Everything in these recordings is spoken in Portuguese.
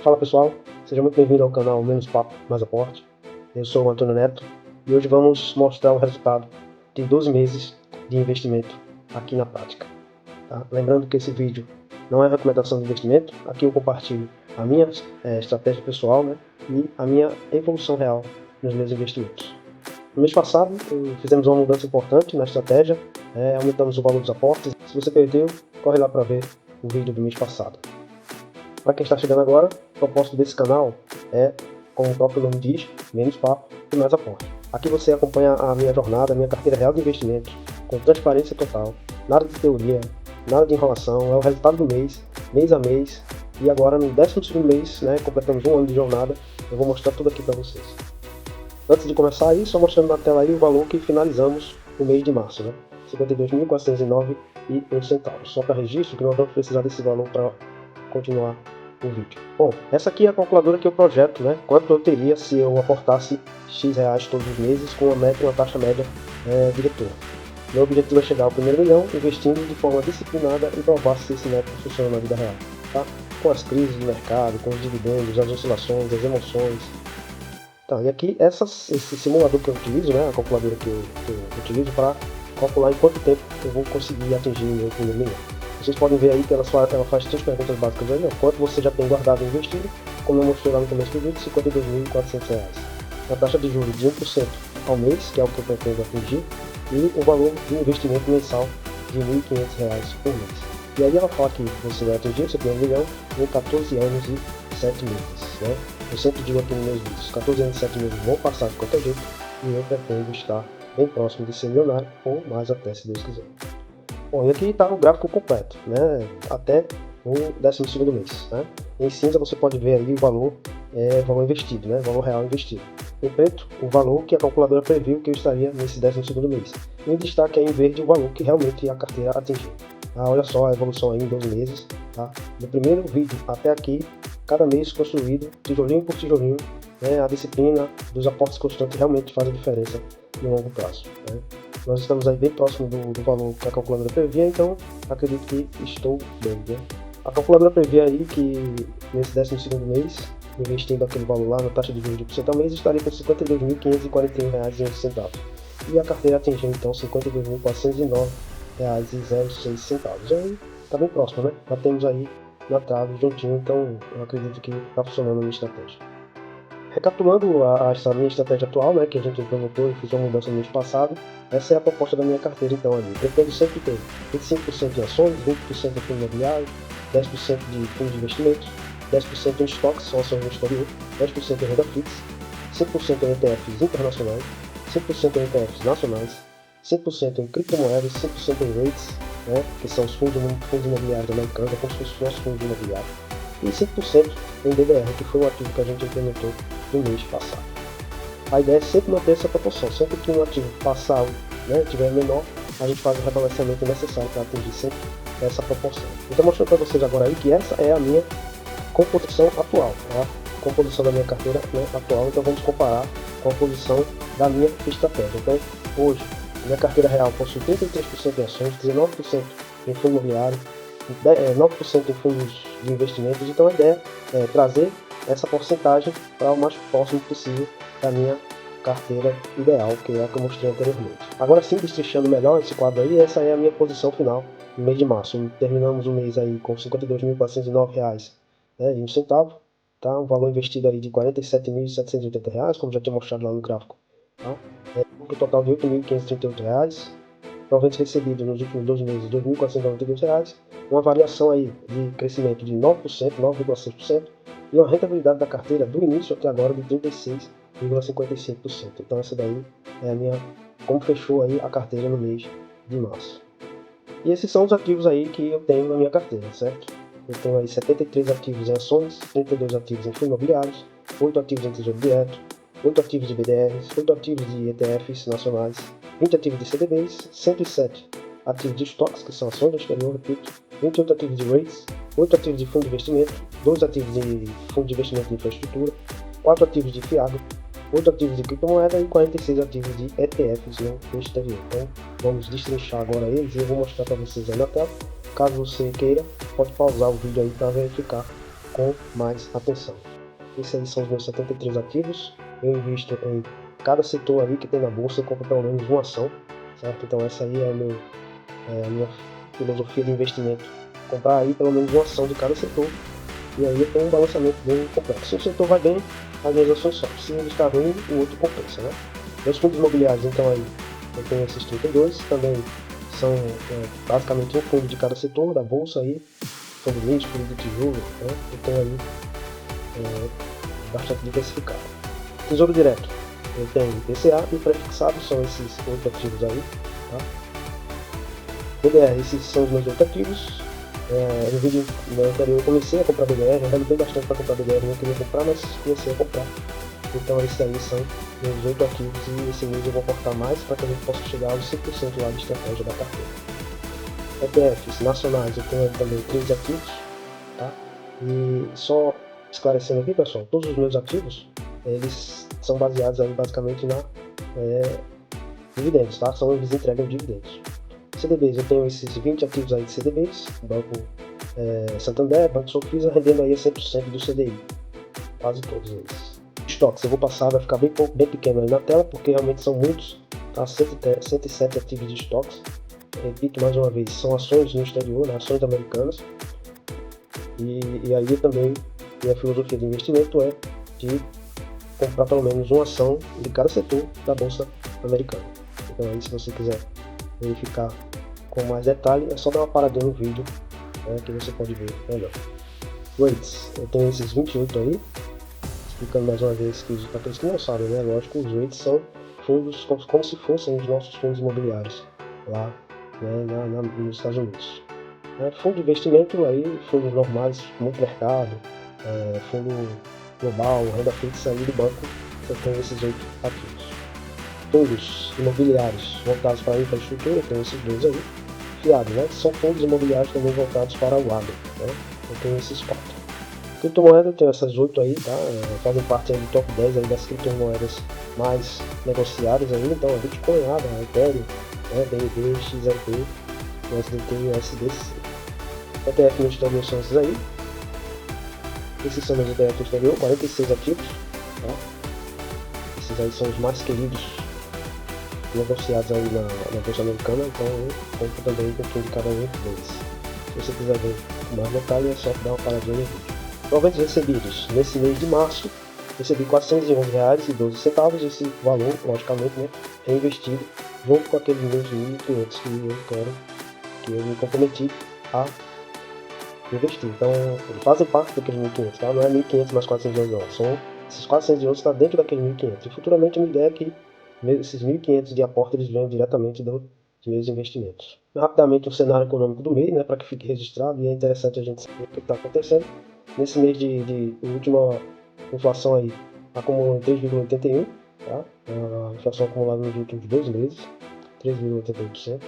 Fala pessoal, seja muito bem-vindo ao canal Menos Papo, Mais Aporte. Eu sou o Antônio Neto e hoje vamos mostrar o resultado de 12 meses de investimento aqui na prática. Tá? Lembrando que esse vídeo não é recomendação de investimento, aqui eu compartilho a minha estratégia pessoal, né, e a minha evolução real nos meus investimentos. No mês passado fizemos uma mudança importante na estratégia, aumentamos o valor dos aportes. Se você perdeu, corre lá para ver o vídeo do mês passado. Para quem está chegando agora, o propósito desse canal é, como o próprio nome diz, menos papo e mais aporte. Aqui você acompanha a minha jornada, a minha carteira real de investimentos, com transparência total, nada de teoria, nada de enrolação, é o resultado do mês a mês, e agora no 12º mês, né, completamos um ano de jornada, eu vou mostrar tudo aqui para vocês. Antes de começar aí, só mostrando na tela aí o valor que finalizamos o mês de março, né, R$ 52.409,01, só para registro que nós vamos precisar desse valor para continuar o vídeo. Bom, essa aqui é a calculadora que eu projeto, né? Quanto eu teria se eu aportasse X reais todos os meses com uma taxa média de retorno. Meu objetivo é chegar ao primeiro milhão investindo de forma disciplinada e provar se esse método funciona na vida real, tá? Com as crises do mercado, com os dividendos, as oscilações, as emoções. Tá, e aqui esse simulador que eu utilizo, né? A calculadora que eu utilizo para calcular em quanto tempo eu vou conseguir atingir o meu primeiro milhão. Vocês podem ver aí que ela faz 3 perguntas básicas aí, ó. Quanto você já tem guardado e investido, como eu mostrei lá no começo do vídeo, R$ 52.400. A taxa de juros de 1% ao mês, que é o que eu pretendo atingir, e o valor de investimento mensal de R$ 1.500 por mês. E aí ela fala que você vai atingir o seu primeiro milhão em 14 anos e 7 meses, né? Eu sempre digo aqui nos meus vídeos, 14 anos e 7 meses vão passar de qualquer jeito, e eu pretendo estar bem próximo de ser milionário, ou mais até, se Deus quiser. Bom, e aqui está o gráfico completo, né, até o 12º mês. Né? Em cinza você pode ver aí o valor investido, né, valor real investido. Em preto, o valor que a calculadora previu que eu estaria nesse 12º mês. E em destaque aí em verde o valor que realmente a carteira atingiu. Olha só a evolução aí em 12 meses. Tá? No primeiro vídeo até aqui, cada mês construído, tijolinho por tijolinho, né, a disciplina dos aportes constantes realmente faz a diferença no longo prazo. Né? Nós estamos aí bem próximo do valor que a calculadora previa, então acredito que estou bem, né? A calculadora previa aí que nesse 12º mês, investindo aquele valor lá na taxa de juros de 1% ao mês, estaria com R$ 52.541,11. E a carteira atingiu então R$ 52.409,06. Aí está bem próximo, né? Já temos aí na trave juntinho, então eu acredito que está funcionando a minha estratégia. Recapitulando essa minha estratégia atual, né, que a gente implementou e fiz uma mudança no mês passado, essa é a proposta da minha carteira então ali. Pretendo sempre ter 25% em ações, 20% em fundo imobiliário, 10% de fundos de investimentos, 10% em estoques, são ações no exterior, 10% em renda fixa, 5% em ETFs internacionais, 5% em ETFs nacionais, 5% em criptomoedas, 5% em REITs, né, que são os fundos imobiliários americanos, como se fosse o nosso fundo imobiliário, e 5% em DDR, que foi o ativo que a gente implementou no mês passado. A ideia é sempre manter essa proporção, sempre que um ativo passar, né, tiver menor, a gente faz o rebalanceamento necessário para atingir sempre essa proporção. Então mostrando para vocês agora aí que essa é a minha composição atual, tá? Composição da minha carteira, né, atual, então vamos comparar com a posição da minha estratégia. Então hoje, minha carteira real possui 33% em ações, 19% em fundo imobiliário, 9% em fundos de investimentos, então a ideia é trazer essa porcentagem para o mais próximo possível da minha carteira ideal, que é a que eu mostrei anteriormente. Agora sim, destrinchando melhor esse quadro aí, essa é a minha posição final no mês de março. Terminamos o mês aí com R$ 52.409,01, tá? Um valor investido aí de R$ 47.780, como já tinha mostrado lá no gráfico. Tá? Um total de R$ 8.538. Proventos recebidos nos últimos 12 meses, R$ 2.492, uma variação aí de crescimento de 9%, 9,6%, e uma rentabilidade da carteira do início até agora de 36,55%. Então essa daí é a minha, como fechou aí a carteira no mês de março. E esses são os ativos aí que eu tenho na minha carteira, certo? Eu tenho aí 73 ativos em ações, 32 ativos em fundos imobiliários, 8 ativos em tesouro direto, 8 ativos de BDRs, 8 ativos de ETFs nacionais, 20 ativos de CDBs, 107 ativos de estoques, que são ações do exterior, repito, 28 ativos de REITs, 8 ativos de fundo de investimento, 2 ativos de fundo de investimento de infraestrutura, 4 ativos de FIAGO, 8 ativos de criptomoeda e 46 ativos de ETFs no exterior. Então vamos destrinchar agora eles e eu vou mostrar para vocês aí na tela. Caso você queira, pode pausar o vídeo aí para verificar com mais atenção. Esses aí são os meus 73 ativos. Eu invisto em cada setor aí que tem na bolsa, eu compro pelo menos uma ação, certo? Então essa aí é a minha filosofia de investimento. Comprar aí pelo menos uma ação de cada setor. E aí eu tenho um balanceamento bem complexo. Se o setor vai bem, as minhas ações sobem. Se ele está ruim, o outro compensa, né? Meus fundos imobiliários, então aí, eu tenho esses 32, também são basicamente um fundo de cada setor, da bolsa aí, fundo misto, fundo de tijolo, né? Eu tenho aí bastante diversificado. Tesouro direto, eu tenho IPCA e prefixado, são esses 8 ativos aí, tá? BDR, esses são os meus 8 ativos. No vídeo anterior eu comecei a comprar BDR, eu lutei bastante para comprar BDR, não queria comprar, mas comecei a comprar. Então esses aí são meus 8 ativos e esse mês eu vou cortar mais para que a gente possa chegar aos 5% lá de estratégia da carteira. ETFs nacionais eu tenho também 13 ativos, tá? E só esclarecendo aqui, pessoal, todos os meus ativos, eles são baseados aí basicamente na dividendos, tá? Eles entregam dividendos. CDBs, eu tenho esses 20 ativos aí de CDBs, Banco Santander, Banco Sofisa, rendendo aí a 100% do CDI, quase todos eles. Estoques, eu vou passar, vai ficar bem pequeno aí na tela, porque realmente são muitos, tá? 107 ativos de estoques. Repito mais uma vez, são ações no exterior, né? Ações americanas. E aí também minha filosofia de investimento é de comprar pelo menos uma ação de cada setor da Bolsa Americana. Então aí, se você quiser verificar com mais detalhe, é só dar uma paradinha no vídeo, que você pode ver melhor. Rates, eu tenho esses 28 aí, explicando mais uma vez que para aqueles que não sabem, né? Lógico, os rates são fundos como se fossem os nossos fundos imobiliários lá, né, nos Estados Unidos. Fundo de investimento aí, fundos normais, muito mercado, fundo global, renda fixa aí do banco, eu tenho esses 8 ativos. Fundos imobiliários voltados para a infraestrutura, tem esses dois aí. Fiado, né? São fundos imobiliários também voltados para o agro, né? Eu tenho esses 4. Criptomoeda, eu tenho essas 8 aí, tá? Fazem parte aí do top 10 aí das criptomoedas mais negociadas aí, então a Bitcoin, a Ethereum, BNB, XRP, USDT e USDC. ETF no exterior são esses aí. Esses são meus ETF no exterior, 46 ativos, tá? Esses aí são os mais queridos negociados aí na Bolsa Americana, então eu compro também um pouquinho de cada um deles. Se você quiser ver com mais detalhe, é só dar uma paradinha no vídeo. Proventos recebidos. Nesse mês de março, recebi R$ 411,12. Esse valor, logicamente, né, é investido junto com aqueles meus 1.500 que eu me comprometi a investir. Então, eles fazem parte daqueles 1.500, tá? Não é 1.500 mais 411, não. São esses 411 está dentro daquele 1.500. E futuramente a minha ideia é que esses 1.500 de aporte eles venham diretamente dos meus investimentos. Rapidamente o cenário econômico do mês, né, para que fique registrado, e é interessante a gente saber o que está acontecendo. Nesse mês de última inflação aí acumulou em 3,81, tá? A inflação acumulada nos últimos 2 meses, 3,81%.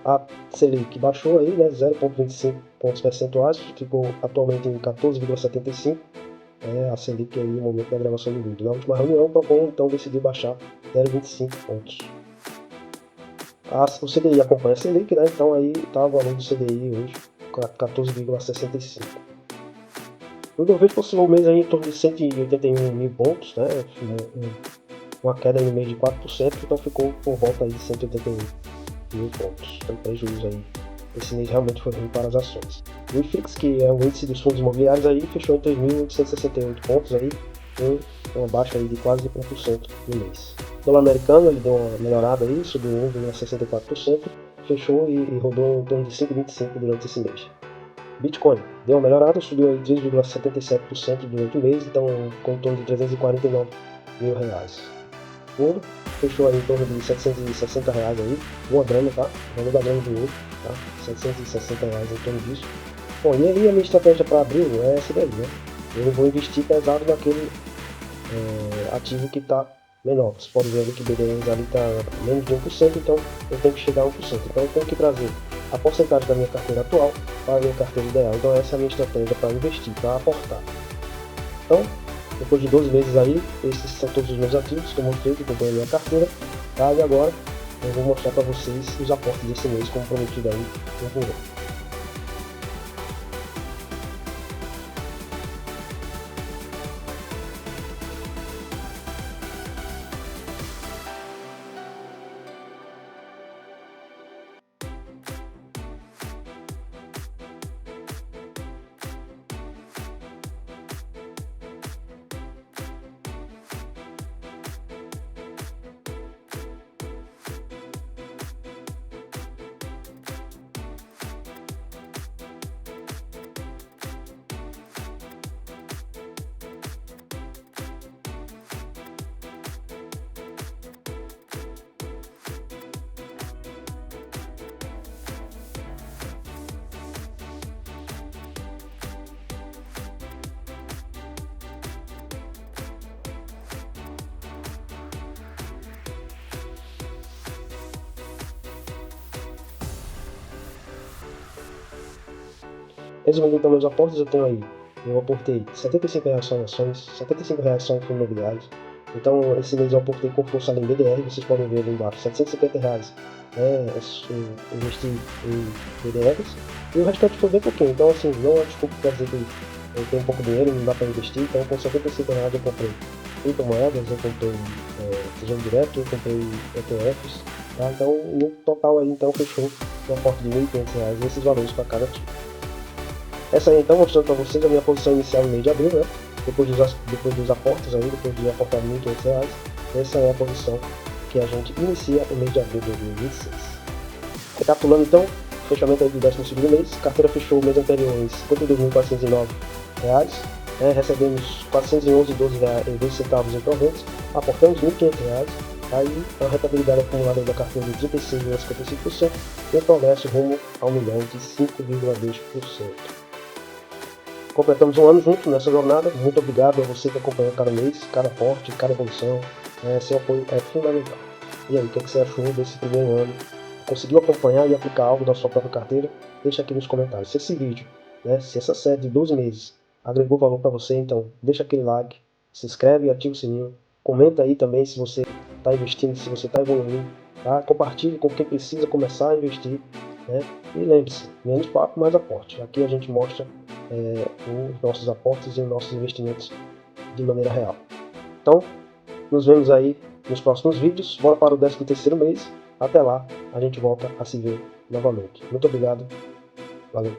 A Selic baixou aí, né, 0,25 pontos percentuais, ficou atualmente em 14,75%. A Selic aí no momento da gravação do vídeo. Na última reunião, o Procon então decidiu baixar 0,25 pontos. O CDI acompanha a Selic, né? Então aí está o valor do CDI hoje, 14,65. O Ibovespa oscilou o mês aí em torno de 181 mil pontos, né? Uma queda no mês de 4%, então ficou por volta aí de 181 mil pontos. Então prejuízo aí. Esse mês realmente foi ruim para as ações. O IFIX, que é o índice dos fundos imobiliários, aí, fechou em 3.868 pontos, aí, com uma baixa aí de quase 1% no mês. O dólar americano ele deu uma melhorada, aí, subiu 1,64%, fechou e rodou em torno de 5,25% durante esse mês. Bitcoin deu uma melhorada, subiu aí 3,77% durante o mês, então com em torno de 349 mil reais. Ouro fechou aí em torno de R$760 aí, uma grama, tá? Valor da grama de ouro, tá? R$760 em torno disso. Bom, e aí a minha estratégia para abril é essa daí, né? Eu vou investir pesado naquele ativo que está menor. Você pode ver ali que o BDR ali está menos de 1%, então eu tenho que chegar a 1%. Então eu tenho que trazer a porcentagem da minha carteira atual para a minha carteira ideal. Então essa é a minha estratégia para investir, para aportar. Então, depois de 12 meses aí, esses são todos os meus ativos que eu mostrei, que compõem a minha carteira, tá? E agora eu vou mostrar para vocês os aportes desse mês, como prometido aí no vídeo. Resumindo então meus aportes, eu aportei R$75 só em ações, R$75 só em fundos imobiliários. Então esse mês eu aportei com força ali em BDR, vocês podem ver ali embaixo, R$750 eu investi em BDRs, e o restante foi bem pouquinho. Então assim, não é desculpa para dizer que eu tenho pouco dinheiro e não dá para investir. Então com R$75 eu comprei criptomoedas, eu comprei tesouro direto, eu comprei ETFs, tá? Então no total aí então fechou um aporte de R$1.500 nesses valores para cada tipo. Essa aí então mostrando para vocês a minha posição inicial no mês de abril, né? Depois dos aportes aí, depois de aportar R$1.500, essa é a posição que a gente inicia o mês de abril de 2026. Recapitulando então, fechamento aí do 12º mês, carteira fechou o mês anterior em R$52.409, recebemos R$411,12 em proventos, aportamos R$1.500, aí a rentabilidade acumulada da carteira de 36,55% e o progresso rumo ao milhão de 5,2%. Completamos um ano junto nessa jornada. Muito obrigado a você que acompanhou cada mês, cada aporte, cada evolução. Seu apoio é fundamental. E aí, o que você achou desse primeiro ano? Conseguiu acompanhar e aplicar algo da sua própria carteira? Deixa aqui nos comentários. Se esse vídeo, se essa série de 12 meses agregou valor para você, então deixa aquele like, se inscreve e ativa o sininho. Comenta aí também se você está investindo, se você está evoluindo. Tá? Compartilhe com quem precisa começar a investir. E lembre-se, menos papo, mais aporte. Aqui a gente mostra os nossos aportes e os nossos investimentos de maneira real. Então, nos vemos aí nos próximos vídeos. Bora para o 13º mês. Até lá, a gente volta a se ver novamente. Muito obrigado. Valeu.